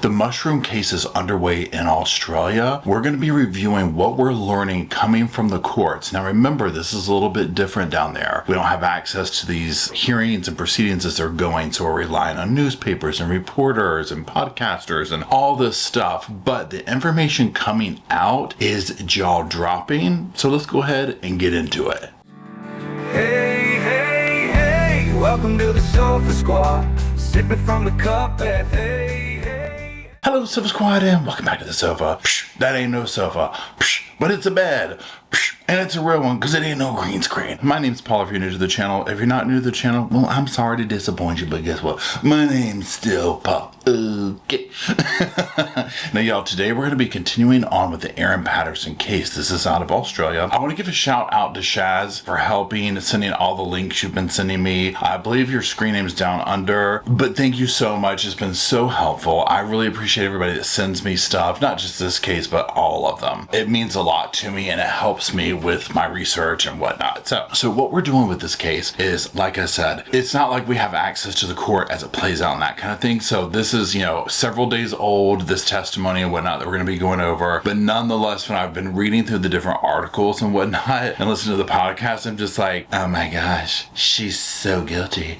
The mushroom case is underway in Australia. We're going to be reviewing what we're learning coming from the courts. Now remember, this is a little bit different down there. We don't have access to these hearings and proceedings as they're going, so we're relying on newspapers and reporters and podcasters and all this stuff. But the information coming out is jaw-dropping, so let's go ahead and get into it. Hey, hey, hey, welcome to the Sofa Squad, sipping from the cup at hey, hey. Hello, Sofa Squad, and welcome back to the sofa. Psh, that ain't no sofa, psh, but it's a bed. Psh, and it's a real one, because it ain't no green screen. My name's Paul, if you're new to the channel. If you're not new to the channel, well, I'm sorry to disappoint you, but guess what? My name's still Paul. Okay. Now, y'all, today we're going to be continuing on with the Erin Patterson case. This is out of Australia. I want to give a shout out to Shaz for helping, sending all the links you've been sending me. I believe your screen name's down under, but thank you so much. It's been so helpful. I really appreciate everybody that sends me stuff, not just this case, but all of them. It means a lot to me, and it helps me with my research and whatnot. So what we're doing with this case is, like I said, it's not like we have access to the court as it plays out and that kind of thing. So this is, you know, several days old, this testimony and whatnot that we're going to be going over. But nonetheless, when I've been reading through the different articles and whatnot and listening to the podcast, I'm just like, oh my gosh, she's so guilty.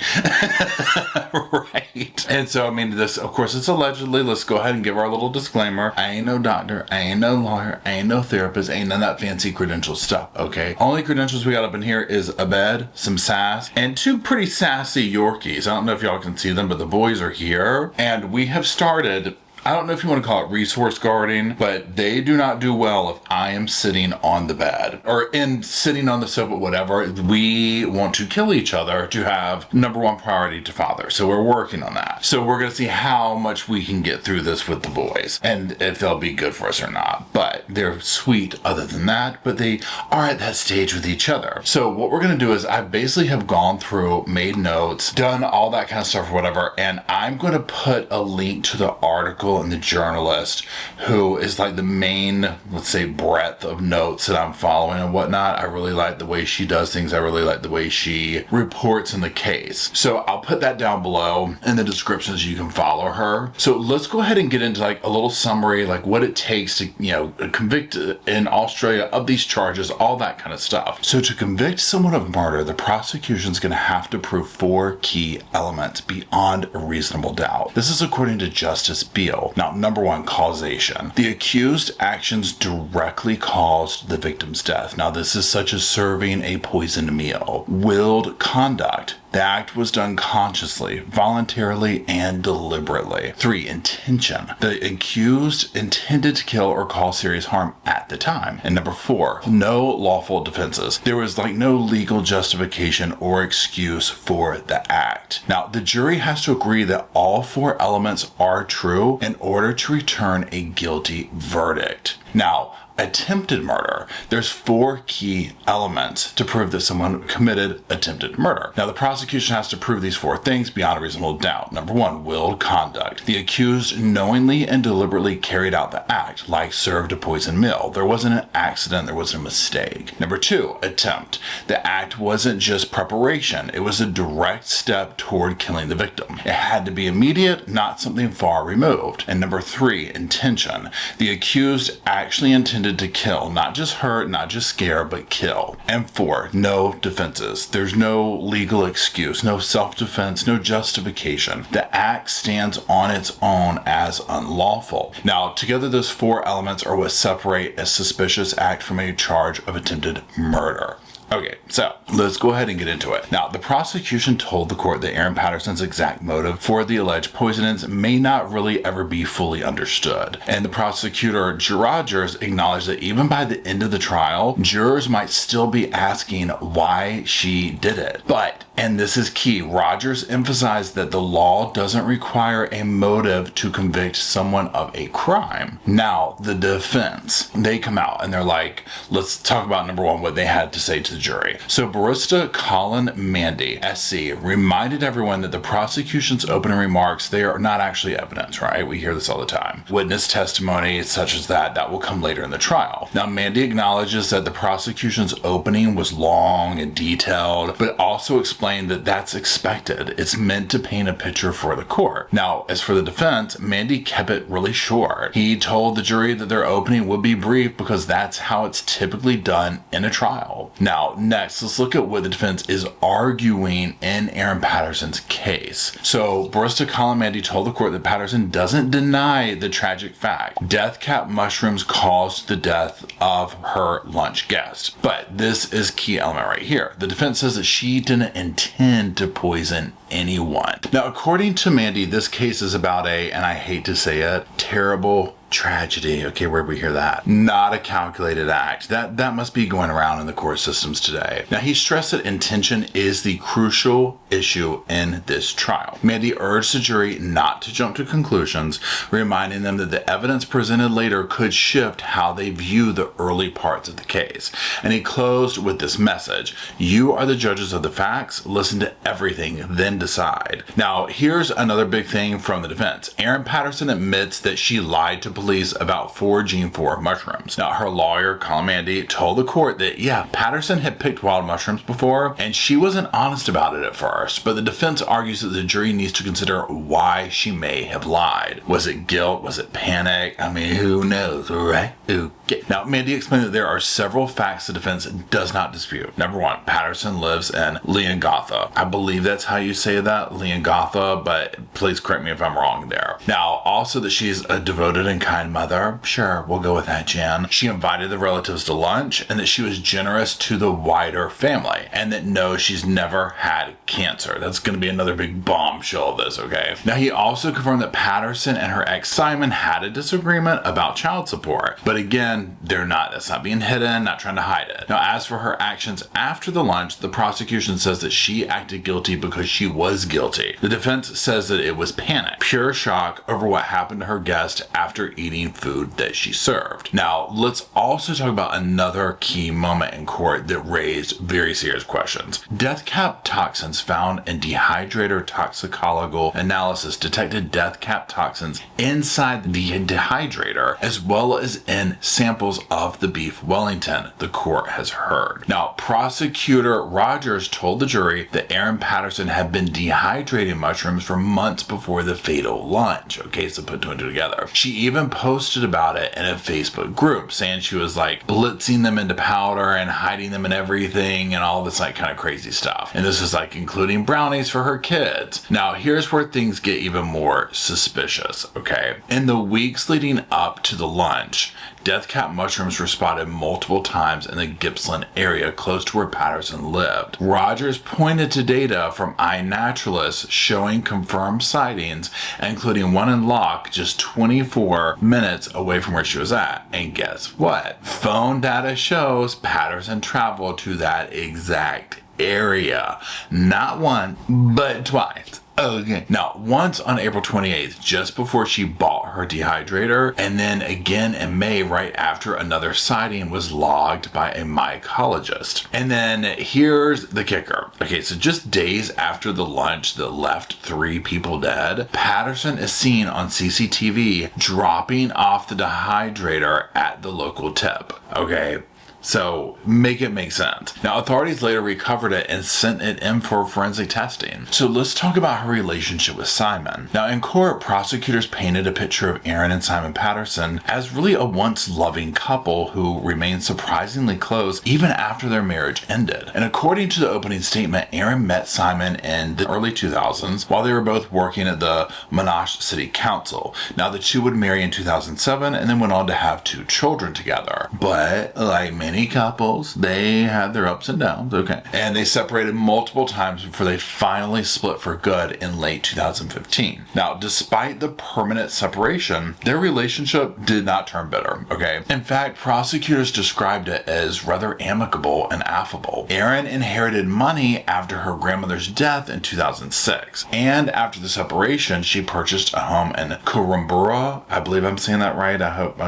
Right. And so, I mean, this, of course, it's allegedly. Let's go ahead and give our little disclaimer. I ain't no doctor. I ain't no lawyer. I ain't no therapist. Ain't none of that fancy credential stuff. Okay. Only credentials we got up in here is a bed, some sass, and two pretty sassy Yorkies. I don't know if y'all can see them, but the boys are here. And we have started, I don't know if you want to call it resource guarding, but they do not do well if I am sitting on the bed or sitting on the sofa, whatever. We want to kill each other to have number one priority to father. So we're working on that. So we're going to see how much we can get through this with the boys and if they'll be good for us or not. But they're sweet other than that, but they are at that stage with each other. So what we're going to do is I basically have gone through, made notes, done all that kind of stuff or whatever, and I'm going to put a link to the article and the journalist who is like the main, let's say, breadth of notes that I'm following and whatnot. I really like the way she does things. I really like the way she reports in the case. So I'll put that down below in the description so you can follow her. So let's go ahead and get into like a little summary, like what it takes to, you know, convict in Australia of these charges, all that kind of stuff. So to convict someone of murder, the prosecution's going to have to prove 4 key elements beyond a reasonable doubt. This is according to Justice Beale. Now, number 1, causation. The accused actions directly caused the victim's death. Now, this is such as serving a poisoned meal. Willed conduct. The act was done consciously, voluntarily, and deliberately. 3, intention. The accused intended to kill or cause serious harm at the time. And number 4, no lawful defenses. There was like no legal justification or excuse for the act. Now, the jury has to agree that all 4 elements are true in order to return a guilty verdict. Now, attempted murder. There's 4 key elements to prove that someone committed attempted murder. Now, the prosecution has to prove these 4 things beyond a reasonable doubt. Number 1, willed conduct. The accused knowingly and deliberately carried out the act, like served a poisoned meal. There wasn't an accident, there wasn't a mistake. Number 2, attempt. The act wasn't just preparation, it was a direct step toward killing the victim. It had to be immediate, not something far removed. And number 3, intention. The accused actually intended to kill, not just hurt, not just scare, but kill. And 4, no defenses. There's no legal excuse, no self-defense, no justification. The act stands on its own as unlawful. Now, together those 4 elements are what separate a suspicious act from a charge of attempted murder. Okay, so let's go ahead and get into it. Now, the prosecution told the court that Erin Patterson's exact motive for the alleged poisonings may not really ever be fully understood. And the prosecutor, Rogers, acknowledged that even by the end of the trial, jurors might still be asking why she did it. But, and this is key, Rogers emphasized that the law doesn't require a motive to convict someone of a crime. Now, the defense, they come out and they're like, let's talk about number 1, what they had to say to the jury. So barista Colin Mandy, SC, reminded everyone that the prosecution's opening remarks, they are not actually evidence, right? We hear this all the time. Witness testimony such as that will come later in the trial. Now, Mandy acknowledges that the prosecution's opening was long and detailed, but also explains explained that that's expected. It's meant to paint a picture for the court. Now, as for the defense, Mandy kept it really short. He told the jury that their opening would be brief because that's how it's typically done in a trial. Now, next, let's look at what the defense is arguing in Erin Patterson's case. So, Barrister Colin Mandy told the court that Patterson doesn't deny the tragic fact. Death cap mushrooms caused the death of her lunch guest. But this is key element right here. The defense says that she didn't intend to poison anyone. Now, according to Mandy, this case is about and I hate to say it, terrible tragedy. Okay, where'd we hear that? Not a calculated act. That must be going around in the court systems today. Now, he stressed that intention is the crucial issue in this trial. Mandy urged the jury not to jump to conclusions, reminding them that the evidence presented later could shift how they view the early parts of the case. And he closed with this message: you are the judges of the facts, listen to everything, then decide. Now, here's another big thing from the defense. Erin Patterson admits that she lied to police about 4-gene-4 mushrooms. Now, her lawyer, Colin Mandy, told the court that, yeah, Patterson had picked wild mushrooms before, and she wasn't honest about it at first, but the defense argues that the jury needs to consider why she may have lied. Was it guilt? Was it panic? I mean, who knows, right? Okay. Now, Mandy explained that there are several facts the defense does not dispute. Number one, Patterson lives in Leongatha. I believe that's how you say that, Leongatha, but please correct me if I'm wrong there. Now, also that she's a devoted and kind mother. Sure, we'll go with that, Jan. She invited the relatives to lunch, and that she was generous to the wider family, and that no, she's never had cancer. That's going to be another big bombshell of this, okay? Now, he also confirmed that Patterson and her ex Simon had a disagreement about child support, but again, that's not being hidden, not trying to hide it. Now, as for her actions after the lunch, the prosecution says that she acted guilty because she was guilty. The defense says that it was panic, pure shock over what happened to her guest after eating food that she served. Now, let's also talk about another key moment in court that raised very serious questions. Death cap toxins found in dehydrator toxicological analysis detected death cap toxins inside the dehydrator as well as in samples of the beef Wellington, the court has heard. Now, prosecutor Rogers told the jury that Erin Patterson had been dehydrating mushrooms for months before the fatal lunch. Okay, so put two and two together. She even posted about it in a Facebook group, saying she was like blitzing them into powder and hiding them in everything and all this like kind of crazy stuff. And this is like including brownies for her kids. Now, here's where things get even more suspicious, okay? In the weeks leading up to the lunch, death cap mushrooms were spotted multiple times in the Gippsland area close to where Patterson lived. Rogers pointed to data from iNaturalist showing confirmed sightings, including one in Locke just 24 minutes away from where she was at. And guess what? Phone data shows Patterson traveled to that exact area. Not one, but twice. Okay. Now, once on April 28th, just before she bought her dehydrator, and then again in May, right after another sighting was logged by a mycologist. And then here's the kicker. Okay, so just days after the lunch that left 3 people dead, Patterson is seen on CCTV dropping off the dehydrator at the local tip. Okay. So make it make sense. Now, authorities later recovered it and sent it in for forensic testing. So let's talk about her relationship with Simon. Now, in court, prosecutors painted a picture of Erin and Simon Patterson as really a once loving couple who remained surprisingly close even after their marriage ended. And according to the opening statement, Erin met Simon in the early 2000s while they were both working at the Monash City Council. Now, the two would marry in 2007 and then went on to have 2 children together. But like many couples, they had their ups and downs, okay? And they separated multiple times before they finally split for good in late 2015. Now, despite the permanent separation, their relationship did not turn bitter, okay? In fact, prosecutors described it as rather amicable and affable. Erin inherited money after her grandmother's death in 2006. And after the separation, she purchased a home in Kurumbura. I believe I'm saying that right. I hope,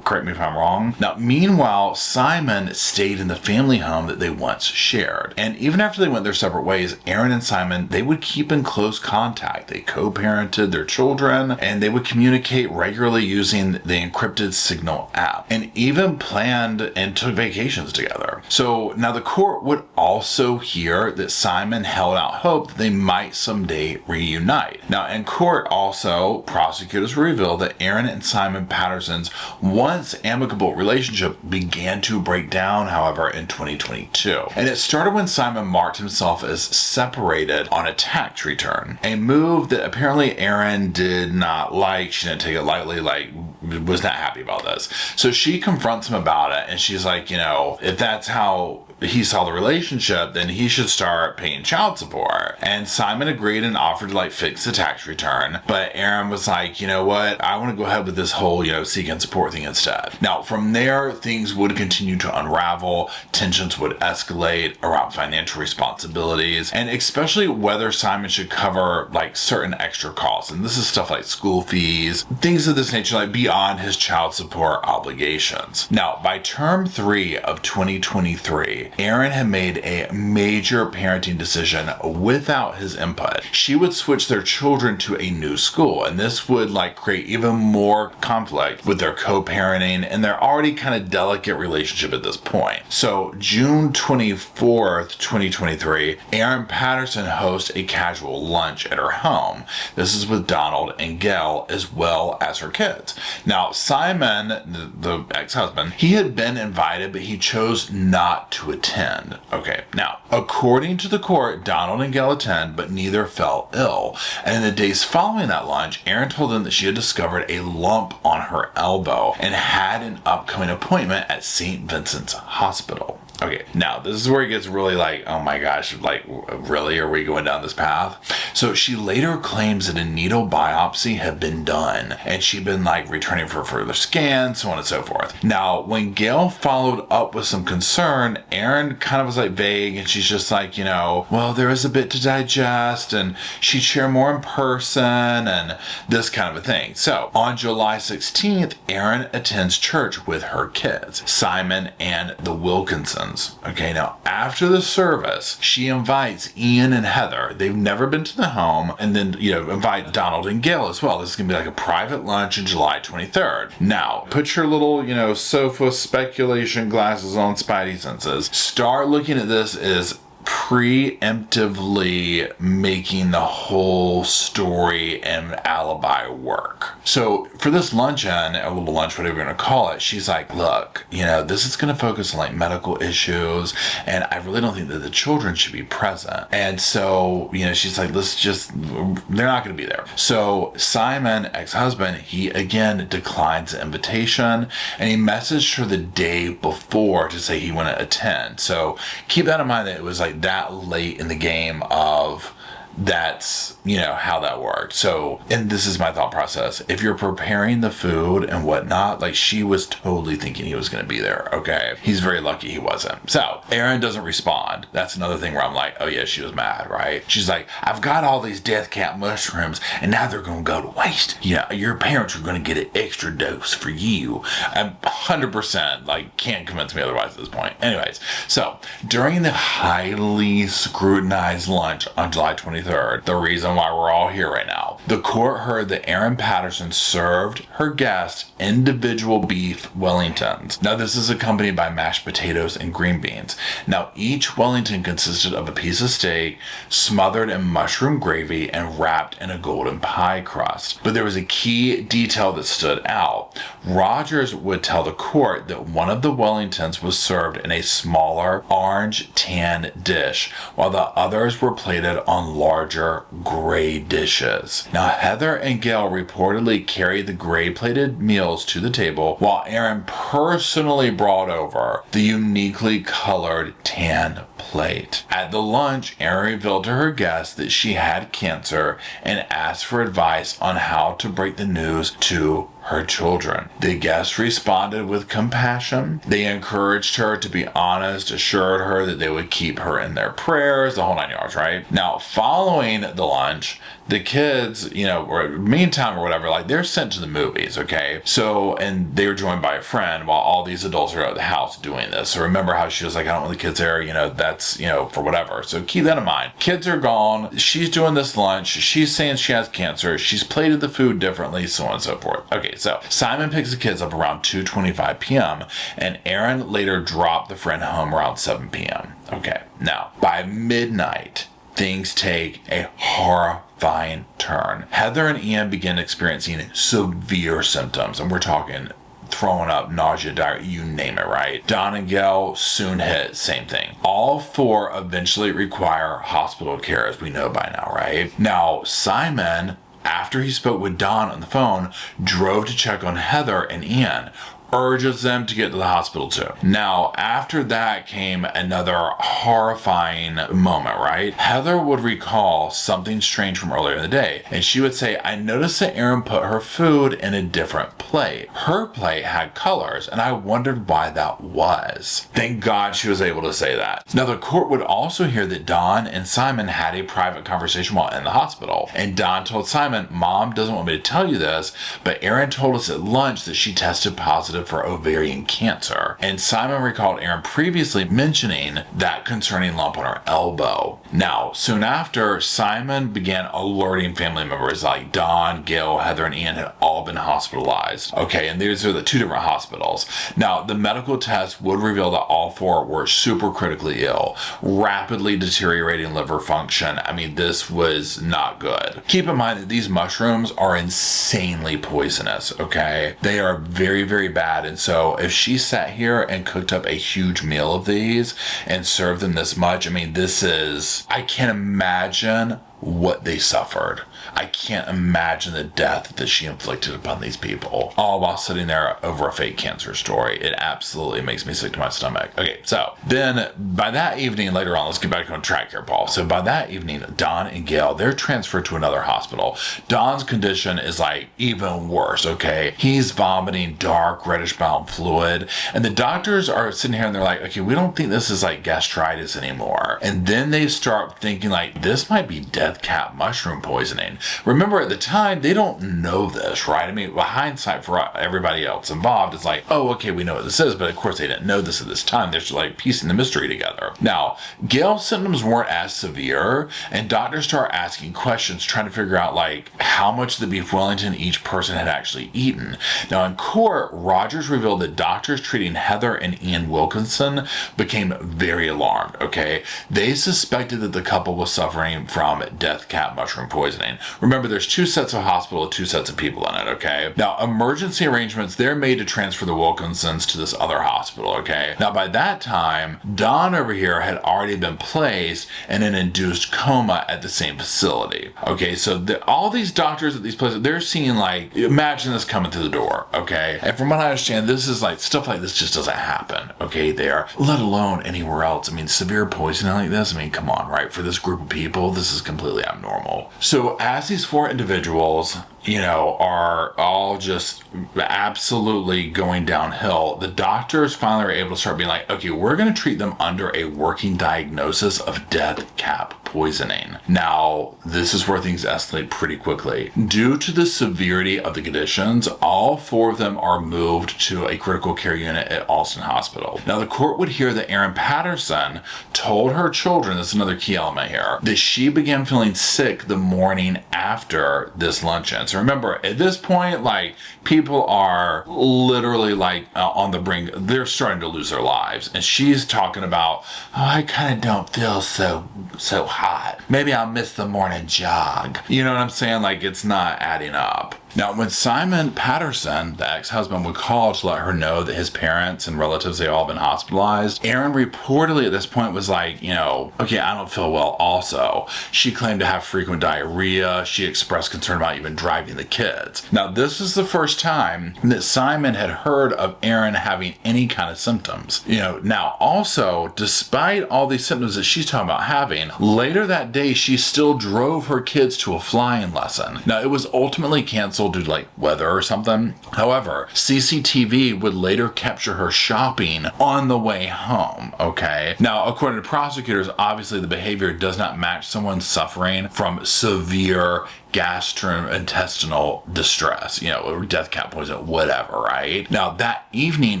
correct me if I'm wrong. Now, meanwhile, Simon Simon stayed in the family home that they once shared. And even after they went their separate ways, Erin and Simon, they would keep in close contact. They co-parented their children, and they would communicate regularly using the encrypted Signal app, and even planned and took vacations together. So now the court would also hear that Simon held out hope that they might someday reunite. Now in court also, prosecutors revealed that Erin and Simon Patterson's once amicable relationship began to break down, however, in 2022. And it started when Simon marked himself as separated on a tax return, a move that apparently Erin did not like. She didn't take it lightly, was not happy about this. So she confronts him about it, and she's like, if that's how he saw the relationship, then he should start paying child support. And Simon agreed and offered to fix the tax return. But Erin was like, you know what? I want to go ahead with this whole, seek and support thing instead. Now, from there, things would continue to unravel. Tensions would escalate around financial responsibilities, and especially whether Simon should cover certain extra costs. And this is stuff like school fees, things of this nature, beyond his child support obligations. Now, by term 3 of 2023, Erin had made a major parenting decision without his input. She would switch their children to a new school, and this would create even more conflict with their co-parenting and their already kind of delicate relationship at this point. So June 24th, 2023, Erin Patterson hosts a casual lunch at her home. This is with Donald and Gail as well as her kids. Now Simon, the ex-husband, he had been invited, but he chose not to attend. Okay, now, according to the court, Donald and Gail attend, but neither fell ill. And in the days following that lunch, Erin told them that she had discovered a lump on her elbow and had an upcoming appointment at St. Vincent's Hospital. Okay, now this is where it gets really oh my gosh, really, are we going down this path? So she later claims that a needle biopsy had been done, and she'd been returning for further scans, so on and so forth. Now, when Gail followed up with some concern, Erin kind of was vague, and she's just well, there is a bit to digest, and she'd share more in person, and this kind of a thing. So on July 16th, Erin attends church with her kids, Simon and the Wilkinsons. Okay, now after the service, she invites Ian and Heather. They've never been to the home, and then invite Donald and Gail as well. This is gonna be a private lunch on July 23rd. Now, put your little sofa speculation glasses on, spidey senses. Start looking at this as preemptively making the whole story and alibi work. So for this luncheon, a little lunch, whatever you're going to call it, she's like, look, this is going to focus on medical issues, and I really don't think that the children should be present. And so, she's like, they're not going to be there. So Simon, ex-husband, he again declines the invitation, and he messaged her the day before to say he want to attend. So keep that in mind, that it was that late in the game of that's how that worked. So, and this is my thought process, if you're preparing the food and whatnot, she was totally thinking he was going to be there. Okay, he's very lucky he wasn't. So Erin doesn't respond. That's another thing where I'm oh yeah, she was mad, right? She's like, I've got all these death cap mushrooms, and now they're going to go to waste. Your parents are going to get an extra dose for you. I'm 100% can't convince me otherwise at this point. Anyways, so during the highly scrutinized lunch on July 23rd, the reason why we're all here right now, the court heard that Erin Patterson served her guests individual beef Wellingtons. Now this is accompanied by mashed potatoes and green beans. Now each Wellington consisted of a piece of steak smothered in mushroom gravy and wrapped in a golden pie crust. But there was a key detail that stood out. Rogers would tell the court that one of the Wellingtons was served in a smaller orange tan dish, while the others were plated on larger gray dishes. Now Heather and Gail reportedly carried the gray plated meals to the table, while Erin personally brought over the uniquely colored tan plate. At the lunch, Erin revealed to her guests that she had cancer and asked for advice on how to break the news to her children. The guests responded with compassion. They encouraged her to be honest, assured her that they would keep her in their prayers, the whole 9 yards, right? Now, following the lunch, the kids, or meantime or whatever, like they're sent to the movies, okay? So, and they were joined by a friend while all these adults are at the house doing this. So remember how she was like, I don't want the kids there, that's, for whatever. So keep that in mind. Kids are gone. She's doing this lunch. She's saying she has cancer. She's plated the food differently, so on and so forth. Okay, so Simon picks the kids up around 2:25 p.m. and Erin later dropped the friend home around 7 p.m. Okay, now by midnight, things take a horrifying turn. Heather and Ian begin experiencing severe symptoms, and we're talking throwing up, nausea, diarrhea, you name it, right? Don and Gail soon hit, same thing. All four eventually require hospital care, as we know by now, right? Now, Simon, after he spoke with Don on the phone, drove to check on Heather and Ian, urges them to get to the hospital too. Now, after that came another horrifying moment, right? Heather would recall something strange from earlier in the day, and she would say, I noticed that Erin put her food in a different plate. Her plate had colors, and I wondered why that was. Thank God she was able to say that. Now, the court would also hear that Don and Simon had a private conversation while in the hospital, and Don told Simon, Mom doesn't want me to tell you this, but Erin told us at lunch that she tested positive for ovarian cancer. And Simon recalled Erin previously mentioning that concerning lump on her elbow. Now, soon after, Simon began alerting family members like Don, Gail, Heather, and Ian had all been hospitalized. Okay, and these are the two different hospitals. Now, the medical test would reveal that all four were super critically ill, rapidly deteriorating liver function. I mean, this was not good. Keep in mind that these mushrooms are insanely poisonous, okay? They are very, very bad. And so if she sat here and cooked up a huge meal of these and served them this much, I mean, I can't imagine what they suffered. I can't imagine the death that she inflicted upon these people, all while sitting there over a fake cancer story. It absolutely makes me sick to my stomach. Okay, so then by that evening, later on, let's get back on track here, Paul. So by that evening, Don and Gail, they're transferred to another hospital. Don's condition is like even worse, okay? He's vomiting dark reddish brown fluid, and the doctors are sitting here and they're like, okay, we don't think this is like gastritis anymore. And then they start thinking like, this might be death cap mushroom poisoning. Remember, at the time, they don't know this, right? I mean, with hindsight for everybody else involved, it's like, oh, okay, we know what this is, but of course they didn't know this at this time. They're just like piecing the mystery together. Now, Gail's symptoms weren't as severe, and doctors start asking questions, trying to figure out like how much of the beef Wellington each person had actually eaten. Now, in court, Rogers revealed that doctors treating Heather and Ian Wilkinson became very alarmed, okay? They suspected that the couple was suffering from death cap mushroom poisoning. Remember, there's two sets of hospital, two sets of people in it, okay? Now, emergency arrangements, they're made to transfer the Wilkinsons to this other hospital, okay? Now, by that time, Don over here had already been placed in an induced coma at the same facility, okay? So all these doctors at these places, they're seeing like, imagine this coming through the door, okay? And from what I understand, this is like, stuff like this just doesn't happen, okay, there, let alone anywhere else. I mean, severe poisoning like this, I mean, come on, right? For this group of people, this is completely abnormal. So as these four individuals, are all just absolutely going downhill, the doctors finally are able to start being like, okay, we're going to treat them under a working diagnosis of death cap poisoning. Now, this is where things escalate pretty quickly. Due to the severity of the conditions, all four of them are moved to a critical care unit at Alston Hospital. Now, the court would hear that Erin Patterson told her children, this is another key element here, that she began feeling sick the morning after this luncheon. So remember, at this point, like, people are literally like on the brink. They're starting to lose their lives. And she's talking about, oh, I kind of don't feel so hot. Maybe I'll miss the morning jog. You know what I'm saying? Like, it's not adding up. Now, when Simon Patterson, the ex-husband, would call to let her know that his parents and relatives had all been hospitalized, Erin reportedly at this point was like, okay, I don't feel well also. She claimed to have frequent diarrhea. She expressed concern about even driving the kids. Now, this is the first time that Simon had heard of Erin having any kind of symptoms. Now, also, despite all these symptoms that she's talking about having, later that day, she still drove her kids to a flying lesson. Now, it was ultimately canceled cancel due to like weather or something. However, CCTV would later capture her shopping on the way home, okay? Now, according to prosecutors, obviously the behavior does not match someone suffering from severe gastrointestinal distress, or death cap poison, whatever, right? Now, that evening,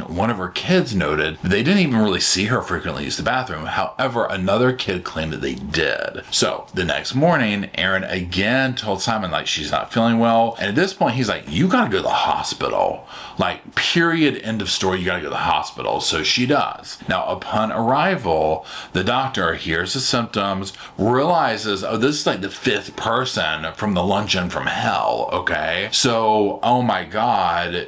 one of her kids noted they didn't even really see her frequently use the bathroom. However, another kid claimed that they did. So the next morning, Erin again told Simon like she's not feeling well. And at this point, he's like, you gotta go to the hospital. Like, period, end of story, you gotta go to the hospital. So she does. Now, upon arrival, the doctor hears the symptoms, realizes, oh, this is like the 5th person from the luncheon from hell, okay? So, oh my God,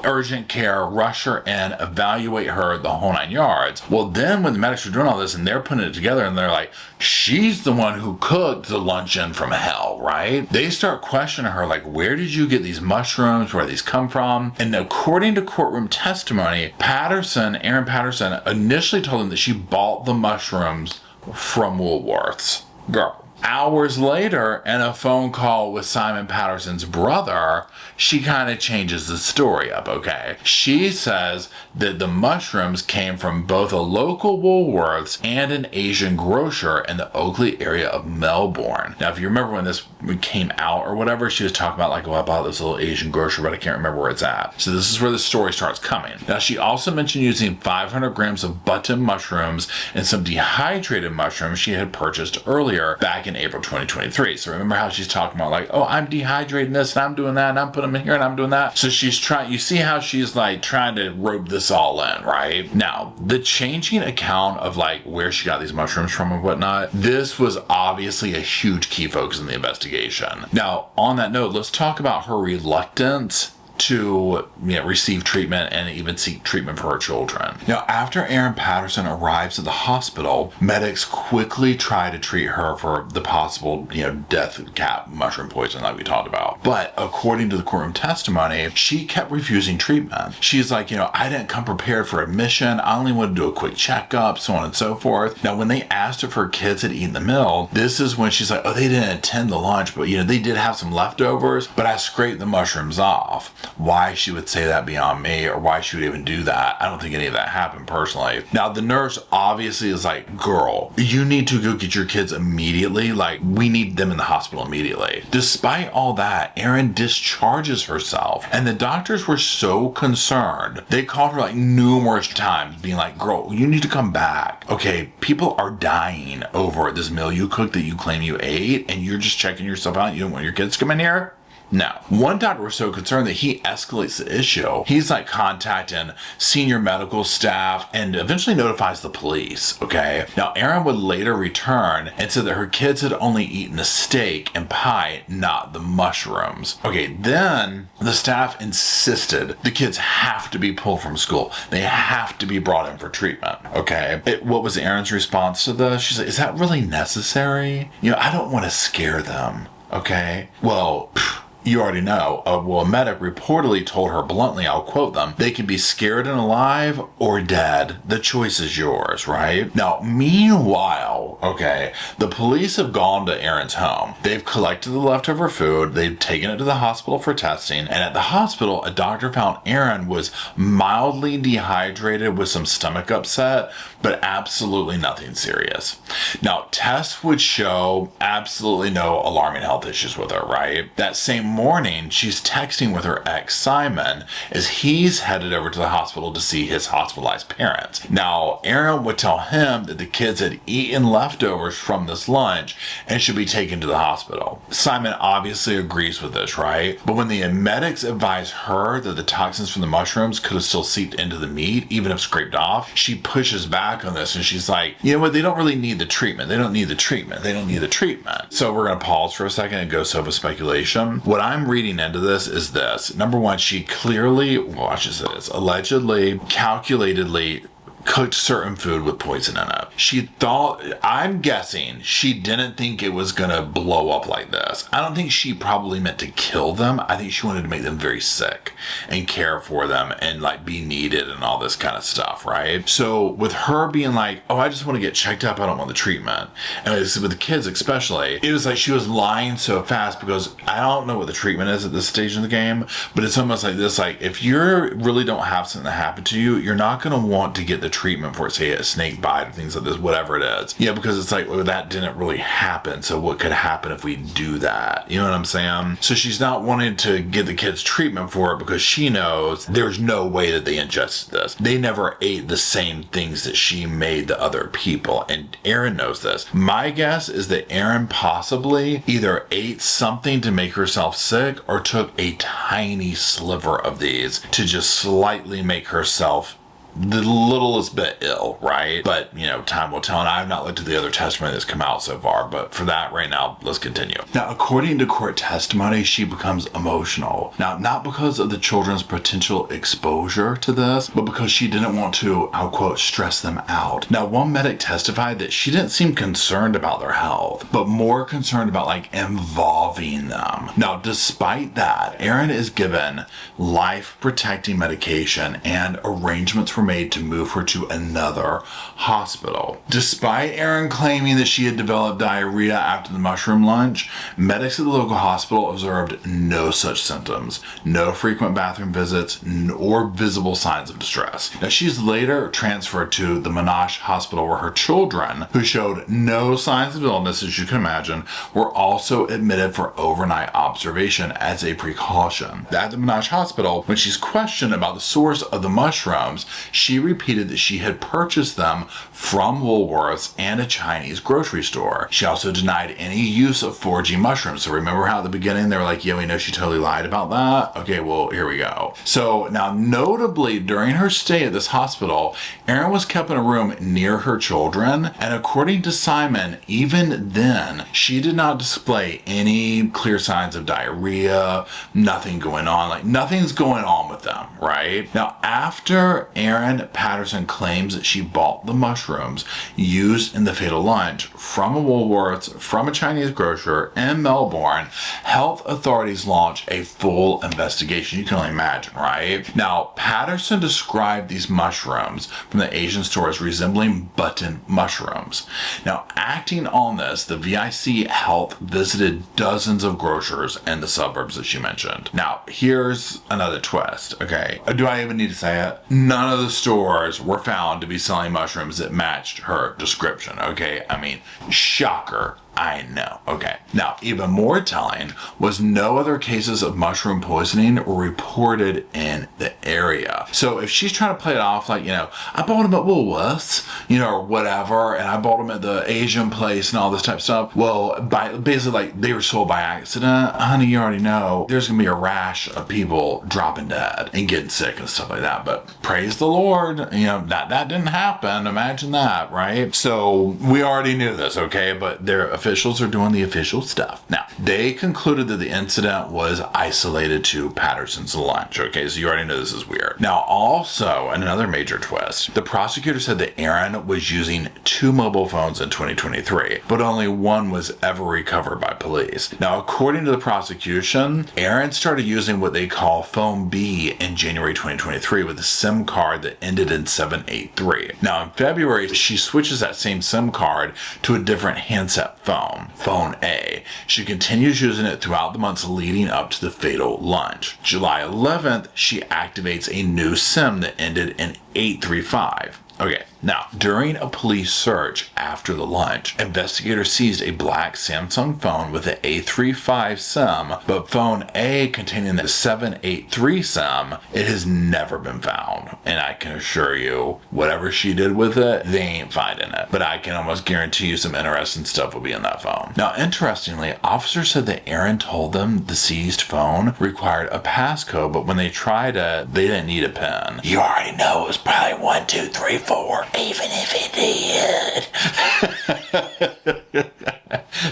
urgent care, rush her in, evaluate her, the whole 9 yards. Well, then when the medics are doing all this and they're putting it together and they're like, she's the one who cooked the luncheon from hell, right? They start questioning her like, where did you get these mushrooms? Where these come from? And according to courtroom testimony, Erin Patterson initially told them that she bought the mushrooms from Woolworths. Girl. Hours later, in a phone call with Simon Patterson's brother, she kind of changes the story up, okay? She says that the mushrooms came from both a local Woolworths and an Asian grocer in the Oakley area of Melbourne. Now, if you remember when this came out or whatever, she was talking about like, oh, I bought this little Asian grocer, but I can't remember where it's at. So this is where the story starts coming. Now, she also mentioned using 500 grams of button mushrooms and some dehydrated mushrooms she had purchased earlier back in April 2023. So remember how she's talking about like, oh, I'm dehydrating this and I'm doing that and I'm putting them in here and I'm doing that. So she's trying, you see how she's like trying to rope this all in, right? Now, the changing account of like where she got these mushrooms from and whatnot, this was obviously a huge key focus in the investigation. Now, on that note, let's talk about her reluctance to receive treatment and even seek treatment for her children. Now, after Erin Patterson arrives at the hospital, medics quickly try to treat her for the possible, death cap mushroom poison like we talked about. But according to the courtroom testimony, she kept refusing treatment. She's like, I didn't come prepared for admission. I only wanted to do a quick checkup, so on and so forth. Now, when they asked if her kids had eaten the meal, this is when she's like, oh, they didn't attend the lunch, but they did have some leftovers, but I scraped the mushrooms off. Why she would say that beyond me, or why she would even do that, I don't think any of that happened personally. Now, the nurse obviously is like, girl, you need to go get your kids immediately. Like, we need them in the hospital immediately. Despite all that, Erin discharges herself, and the doctors were so concerned. They called her like numerous times, being like, girl, you need to come back. Okay, people are dying over this meal you cooked that you claim you ate, and you're just checking yourself out. You don't want your kids to come in here? Now, one doctor was so concerned that he escalates the issue. He's like contacting senior medical staff and eventually notifies the police, okay? Now, Erin would later return and said that her kids had only eaten the steak and pie, not the mushrooms. Okay, then the staff insisted the kids have to be pulled from school. They have to be brought in for treatment, okay? What was Erin's response to this? She said, is that really necessary? I don't want to scare them, okay? Well, you already know. A medic reportedly told her bluntly, I'll quote them, they can be scared and alive or dead. The choice is yours, right? Now, meanwhile, okay, the police have gone to Erin's home. They've collected the leftover food. They've taken it to the hospital for testing. And at the hospital, a doctor found Erin was mildly dehydrated with some stomach upset, but absolutely nothing serious. Now, tests would show absolutely no alarming health issues with her, right? That same morning, she's texting with her ex, Simon, as he's headed over to the hospital to see his hospitalized parents. Now, Erin would tell him that the kids had eaten leftovers from this lunch and should be taken to the hospital. Simon obviously agrees with this, right? But when the medics advise her that the toxins from the mushrooms could have still seeped into the meat, even if scraped off, she pushes back on this and she's like, you know what, they don't really need the treatment. They don't need the treatment. They don't need the treatment. So we're going to pause for a second and go over speculation. What I'm reading into this is this. Number one, she clearly, allegedly, calculatedly cooked certain food with poison in it. She thought, I'm guessing, she didn't think it was gonna blow up like this. I don't think she probably meant to kill them. I think she wanted to make them very sick and care for them and like be needed and all this kind of stuff, right? So with her being like, oh, I just want to get checked up, I don't want the treatment. And with the kids especially, it was like she was lying so fast because I don't know what the treatment is at this stage in the game, but it's almost like this, like if you really don't have something happen to you, you're not going to want to get the treatment for, say, a snake bite or things like this, whatever it is. Yeah, because it's like, well, that didn't really happen. So what could happen if we do that? You know what I'm saying? So she's not wanting to get the kids treatment for it because she knows there's no way that they ingested this. They never ate the same things that she made the other people. And Erin knows this. My guess is that Erin possibly either ate something to make herself sick or took a tiny sliver of these to just slightly make herself the littlest bit ill, right? But, you know, time will tell, and I have not looked at the other testimony that's come out so far, but for that right now, let's continue. Now, according to court testimony, she becomes emotional. Now, not because of the children's potential exposure to this, but because she didn't want to, I'll quote, stress them out. Now, one medic testified that she didn't seem concerned about their health, but more concerned about, like, involving them. Now, despite that, Erin is given life-protecting medication and arrangements were made to move her to another hospital. Despite Erin claiming that she had developed diarrhea after the mushroom lunch, medics at the local hospital observed no such symptoms, no frequent bathroom visits, or visible signs of distress. Now, she's later transferred to the Monash Hospital where her children, who showed no signs of illness, as you can imagine, were also admitted for overnight observation as a precaution. At the Monash Hospital, when she's questioned about the source of the mushrooms, she repeated that she had purchased them from Woolworths and a Chinese grocery store. She also denied any use of 4G mushrooms. So remember how at the beginning they were like, yeah, we know she totally lied about that? Okay, well, here we go. So now notably during her stay at this hospital, Erin was kept in a room near her children. And according to Simon, even then, she did not display any clear signs of diarrhea, nothing going on, like nothing's going on with them, right? Now, after Erin Patterson claims that she bought the mushrooms used in the fatal lunch from a Woolworths, from a Chinese grocer in Melbourne, health authorities launched a full investigation. You can only imagine, right? Now, Patterson described these mushrooms from the Asian store as resembling button mushrooms. Now, acting on this, the VIC Health visited dozens of grocers in the suburbs that she mentioned. Now, here's another twist, okay? Do I even need to say it? None of the stores were found to be selling mushrooms that matched her description, okay? I mean, shocker. I know. Okay. Now, even more telling was no other cases of mushroom poisoning were reported in the area. So if she's trying to play it off like, you know, I bought them at Woolworths, you know, or whatever, and I bought them at the Asian place and all this type of stuff. Well, basically like they were sold by accident. Honey, you already know there's going to be a rash of people dropping dead and getting sick and stuff like that. But praise the Lord, you know, that didn't happen. Imagine that, right? So we already knew this, okay? But their officials are doing the official stuff. Now, they concluded that the incident was isolated to Patterson's lunch. Okay, so you already know this is weird. Now, also, another major twist, the prosecutor said that Erin was using 2 mobile phones in 2023, but only one was ever recovered by police. Now, according to the prosecution, Erin started using what they call Phone B in January 2023 with a SIM card that ended in 783. Now, in February, she switches that same SIM card to a different handset phone A. She continues using it throughout the months leading up to the fatal lunch. July 11th, she activates a new SIM that ended in 835. Okay, now, during a police search after the lunch, investigators seized a black Samsung phone with an A35 SIM, but phone A containing the 783 SIM, it has never been found. And I can assure you, whatever she did with it, they ain't finding it. But I can almost guarantee you some interesting stuff will be in that phone. Now, interestingly, officers said that Erin told them the seized phone required a passcode, but when they tried it, they didn't need a PIN. You already know it was probably 1, 2, 3, 4. Even if it did.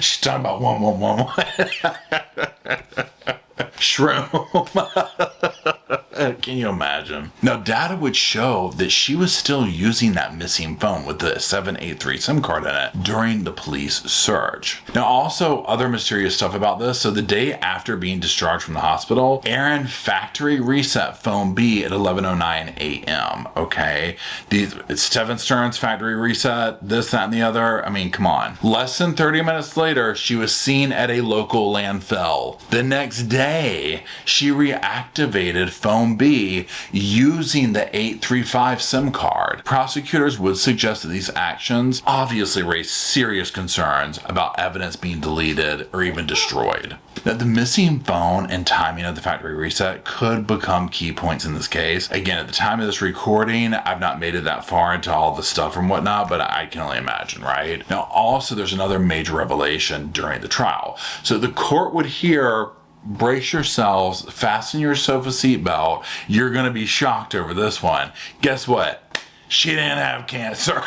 She's talking about 1111. Shroom. Can you imagine? Now, data would show that she was still using that missing phone with the 783 SIM card in it during the police search. Now, also other mysterious stuff about this. So the day after being discharged from the hospital, Erin factory reset phone B at 11:09 a.m. Okay, it's Steven Stern's factory reset, this, that, and the other. I mean, come on. Less than 30 minutes later, she was seen at a local landfill. The next day, she reactivated phone B using the 835 SIM card. Prosecutors would suggest that these actions obviously raise serious concerns about evidence being deleted or even destroyed. Now, the missing phone and timing of the factory reset could become key points in this case. Again, at the time of this recording, I've not made it that far into all the stuff and whatnot, but I can only imagine, right? Now, also, there's another major revelation during the trial. So the court would hear, brace yourselves, fasten your sofa seatbelt. You're going to be shocked over this one. Guess what? She didn't have cancer.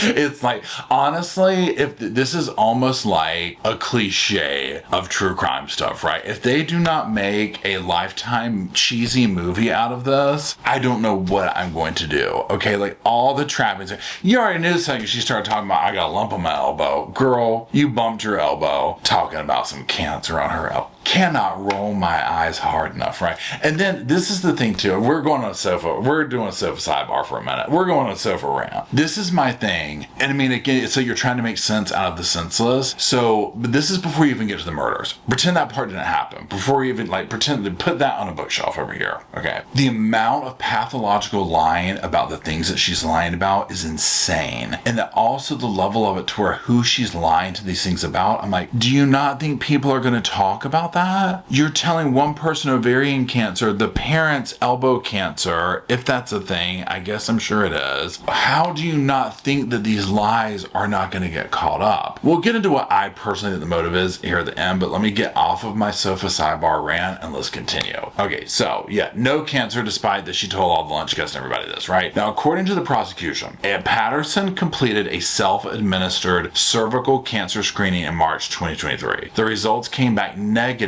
It's like, honestly, if this is almost like a cliche of true crime stuff, right? If they do not make a Lifetime cheesy movie out of this, I don't know what I'm going to do. Okay, like all the trappings. You already knew the second she started talking about, I got a lump on my elbow. Girl, you bumped your elbow talking about some cancer on her elbow. Cannot roll my eyes hard enough, right? And then this is the thing too. We're going on a sofa. We're doing a sofa sidebar for a minute. We're going on a sofa rant. This is my thing. And I mean, again, so you're trying to make sense out of the senseless. So, but this is before you even get to the murders. Pretend that part didn't happen. Before you even pretend to put that on a bookshelf over here. Okay. The amount of pathological lying about the things that she's lying about is insane. And that also the level of it to where who she's lying to these things about. I'm like, do you not think people are going to talk about that? You're telling one person ovarian cancer, the parent's elbow cancer, if that's a thing, I guess I'm sure it is. How do you not think that these lies are not going to get caught up? We'll get into what I personally think the motive is here at the end, but let me get off of my sofa sidebar rant and let's continue. Okay, so yeah, no cancer despite that she told all the lunch guests and everybody this, right? Now, according to the prosecution, Patterson completed a self-administered cervical cancer screening in March 2023. The results came back negative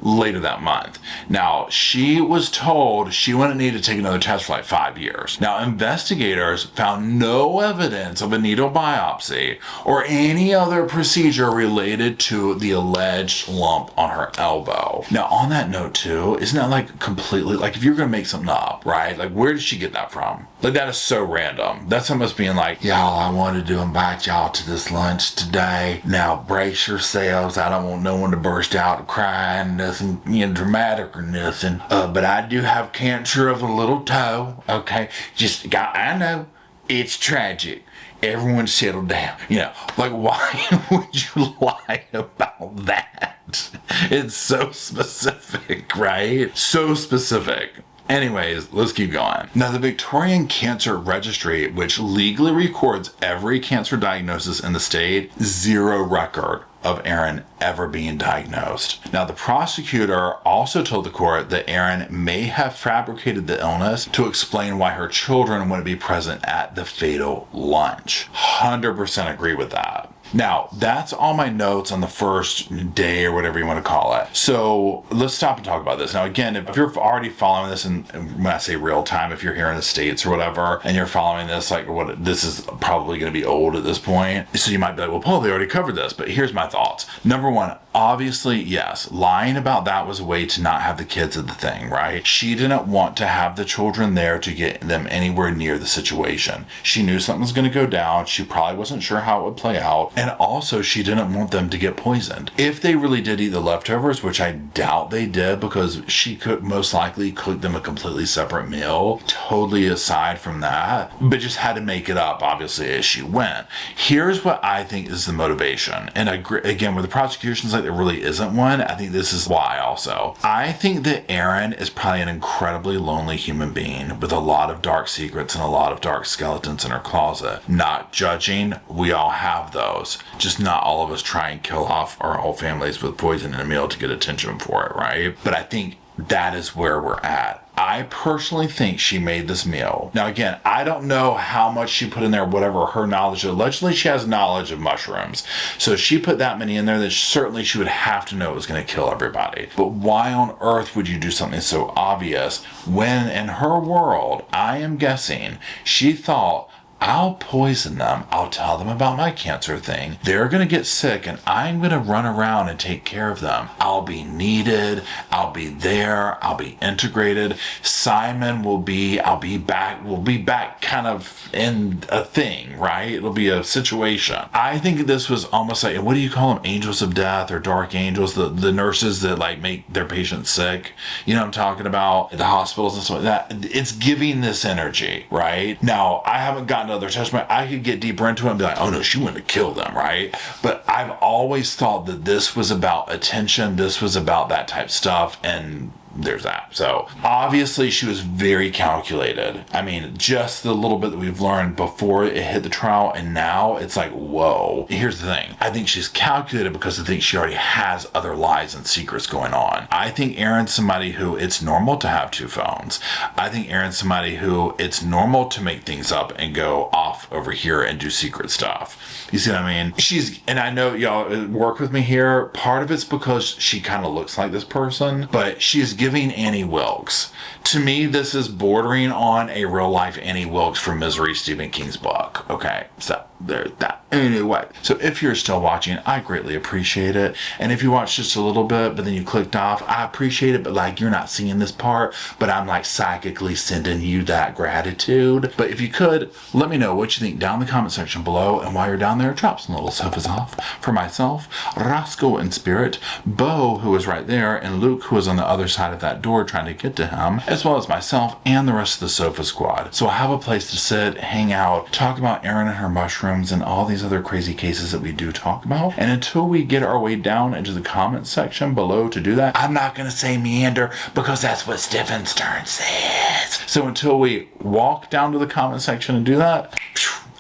later that month. Now, she was told she wouldn't need to take another test for like 5 years. Now, investigators found no evidence of a needle biopsy or any other procedure related to the alleged lump on her elbow. Now, on that note too, isn't that like completely, like if you're gonna make something up, right? Like where did she get that from? Like that is so random. That's almost being like, y'all, I wanted to invite y'all to this lunch today. Now brace yourselves. I don't want no one to burst out crying, nothing, dramatic or nothing. But I do have cancer of a little toe. Okay, I know it's tragic. Everyone settle down. Like why would you lie about that? It's so specific, right? So specific. Anyways, let's keep going. Now, the Victorian Cancer Registry, which legally records every cancer diagnosis in the state, zero record of Erin ever being diagnosed. Now, the prosecutor also told the court that Erin may have fabricated the illness to explain why her children wouldn't be present at the fatal lunch. 100% agree with that. Now, that's all my notes on the first day or whatever you want to call it. So let's stop and talk about this. Now, again, if you're already following this, and when I say real time, if you're here in the States or whatever, and you're following this, like this is probably going to be old at this point. So you might be like, well, Paul, they already covered this, but here's my thoughts. Number one, obviously, yes, lying about that was a way to not have the kids at the thing, right? She didn't want to have the children there to get them anywhere near the situation. She knew something was going to go down. She probably wasn't sure how it would play out. And also, she didn't want them to get poisoned. If they really did eat the leftovers, which I doubt they did because she could most likely cook them a completely separate meal, totally aside from that, but just had to make it up, obviously, as she went. Here's what I think is the motivation. And again, where the prosecution's like, there really isn't one, I think this is why also. I think that Erin is probably an incredibly lonely human being with a lot of dark secrets and a lot of dark skeletons in her closet. Not judging, we all have those. Just not all of us try and kill off our whole families with poison in a meal to get attention for it, right? But I think that is where we're at. I personally think she made this meal. Now again, I don't know how much she put in there, whatever her knowledge. Allegedly she has knowledge of mushrooms. So if she put that many in there, then certainly she would have to know it was going to kill everybody. But why on earth would you do something so obvious when in her world, I am guessing, she thought, I'll poison them. I'll tell them about my cancer thing. They're going to get sick and I'm going to run around and take care of them. I'll be needed. I'll be there. I'll be integrated. Simon will be, I'll be back. We'll be back kind of in a thing, right? It'll be a situation. I think this was almost like, what do you call them? Angels of death or dark angels? The nurses that like make their patients sick. You know what I'm talking about? At the hospitals and stuff like that. It's giving this energy, right? Now, I haven't gotten to other testimony. I could get deeper into it and be like, oh no, she wanted to kill them, right? But I've always thought that this was about attention. This was about that type of stuff. And there's that. So obviously she was very calculated. I mean, just the little bit that we've learned before it hit the trial and now it's like, whoa. Here's the thing. I think she's calculated because I think she already has other lies and secrets going on. I think Erin's somebody who it's normal to have two phones. I think Erin's somebody who it's normal to make things up and go off over here and do secret stuff. You see what I mean? And I know y'all work with me here. Part of it's because she kind of looks like this person, but she's giving Annie Wilkes. To me, this is bordering on a real life Annie Wilkes from Misery, Stephen King's book. Okay, so there's that. Anyway, so if you're still watching, I greatly appreciate it. And if you watched just a little bit, but then you clicked off, I appreciate it, but like you're not seeing this part, but I'm like psychically sending you that gratitude. But if you could, let me know what you think down in the comment section below. And while you're down there, drop some little sofas off for myself, Rosco in spirit, Bo, who is right there, and Luke, who is on the other side of that door trying to get to him, as well as myself and the rest of the Sofa Squad. So I have a place to sit, hang out, talk about Erin and her mushrooms and all these other crazy cases that we do talk about. And until we get our way down into the comment section below to do that, I'm not going to say meander because that's what Stephen Stern says. So until we walk down to the comment section and do that,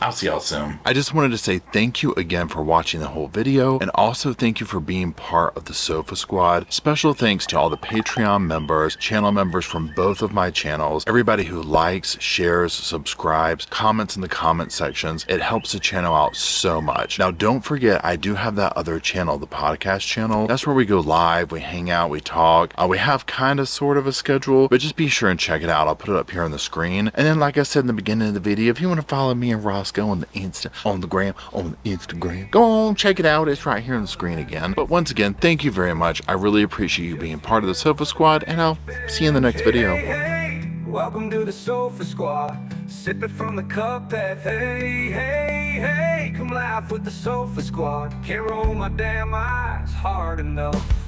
I'll see y'all soon. I just wanted to say thank you again for watching the whole video, and also thank you for being part of the Sofa Squad. Special thanks to all the Patreon members, channel members from both of my channels, everybody who likes, shares, subscribes, comments in the comment sections. It helps the channel out so much. Now don't forget, I do have that other channel, the podcast channel. That's where we go live, we hang out, we talk. We have kind of sort of a schedule, but just be sure and check it out. I'll put it up here on the screen. And then like I said in the beginning of the video, if you want to follow me and Rosco on the Instagram, go on, check it out. It's right here on the screen again. But once again, thank you very much. I really appreciate you being part of the Sofa Squad, and I'll see you in the next video. Hey, welcome to the Sofa Squad. Sipping from the cup that hey, come laugh with the Sofa Squad. Can't roll my damn eyes hard enough.